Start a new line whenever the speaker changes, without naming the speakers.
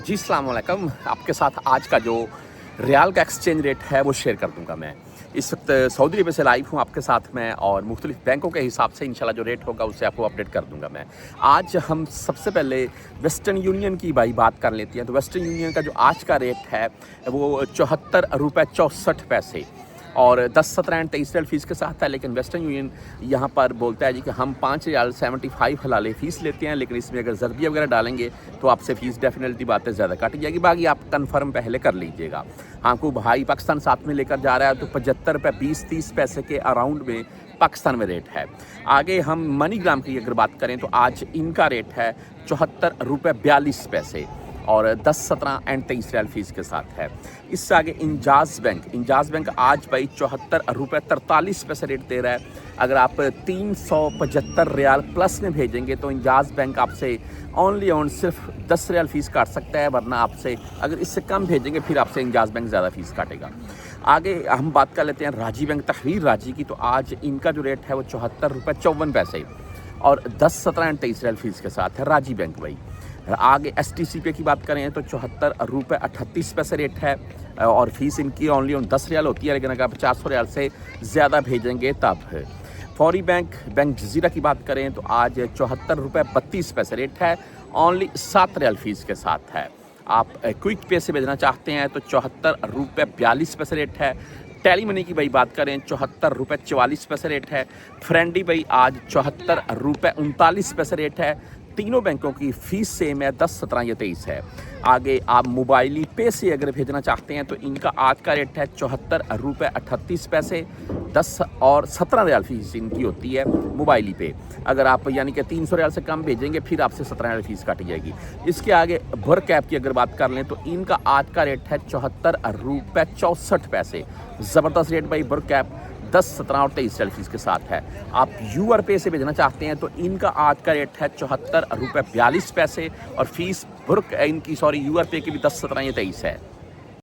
जी, अस्सलाम वालेकुम। आपके साथ आज का जो रियाल का एक्सचेंज रेट है वो शेयर कर दूँगा मैं। इस वक्त सऊदी अरब से लाइव हूँ आपके साथ में और मुख्तलिफ बैंकों के हिसाब से इंशाल्लाह जो रेट होगा उससे आपको अपडेट कर दूँगा मैं। आज हम सबसे पहले वेस्टर्न यूनियन की भाई बात कर लेते हैं। तो वेस्टर्न यूनियन का जो आज का रेट है वो ₹74.64 और 10, 17 एंड 23 रियाल फ़ीस के साथ है। लेकिन वेस्टर्न यूनियन यहाँ पर बोलता है जी कि हम 5 रियाल 75 हलाले फ़ीस लेते हैं, लेकिन इसमें अगर ज़रबिया वगैरह डालेंगे तो आपसे फ़ीस डेफिनेटली बात है ज़्यादा काटी जाएगी। बाकी आप कन्फर्म पहले कर लीजिएगा। आपको भाई पाकिस्तान साथ में लेकर जा रहा है तो ₹75.20-30 के अराउंड में पाकिस्तान में रेट है। आगे हम मनीग्राम की अगर बात करें तो आज इनका रेट है ₹74.42 और 10, 17 एंड 23 रियाल फ़ीस के साथ है। इससे आगे इंजाज़ बैंक आज भाई ₹74.43 रेट दे रहा है। अगर आप 375 रियाल प्लस में भेजेंगे तो इंजाज़ बैंक आपसे ओनली ऑन सिर्फ 10 रियाल फ़ीस काट सकता है, वरना आपसे अगर इससे कम भेजेंगे फिर आपसे इंजाज़ बैंक ज़्यादा फ़ीस काटेगा। आगे हम बात कर लेते हैं राजी बैंक तहरीर राजी की। तो आज इनका जो रेट है वो ₹74.54 और 10, 17 एंड 23 रियाल फ़ीस के साथ है राजी बैंक भाई। आगे STC पे की बात करें तो ₹74.38 रेट है और फ़ीस इनकी ओनली ऑन 10 रियाल होती है, लेकिन अगर आप 400 रियाल से ज़्यादा भेजेंगे तब है। फौरी बैंक जज़ीरा की बात करें तो आज ₹74.32 रेट है, ओनली 7 रियाल फ़ीस के साथ है। आप क्विक पे से भेजना चाहते हैं तो ₹74.42 रेट है। टेली मनी की भाई बात करें ₹74.44 रेट है। फ्रेंडी भाई आज ₹74.39 रेट है। तीनों बैंकों की फ़ीस सेम है, 10, 17 या 23 है। आगे आप मोबाइली पे से अगर भेजना चाहते हैं तो इनका आज का रेट है ₹74.38, 10 और 17 रियाल फ़ीस इनकी होती है मोबाइली पे। अगर आप यानी कि 300 रियाल से कम भेजेंगे फिर आपसे 17 रियाल फ़ीस काटी जाएगी। इसके आगे भर कैप की अगर बात कर लें तो इनका आज का रेट है ₹74.64। ज़बरदस्त रेट भाई भर कैप 10, 17 और 23 रियाल फ़ीस के साथ है। आप यूआर पे से भेजना चाहते हैं तो इनका आज का रेट है ₹74.42 और फ़ीस यूआर पे की भी 10, 17 या 23 है।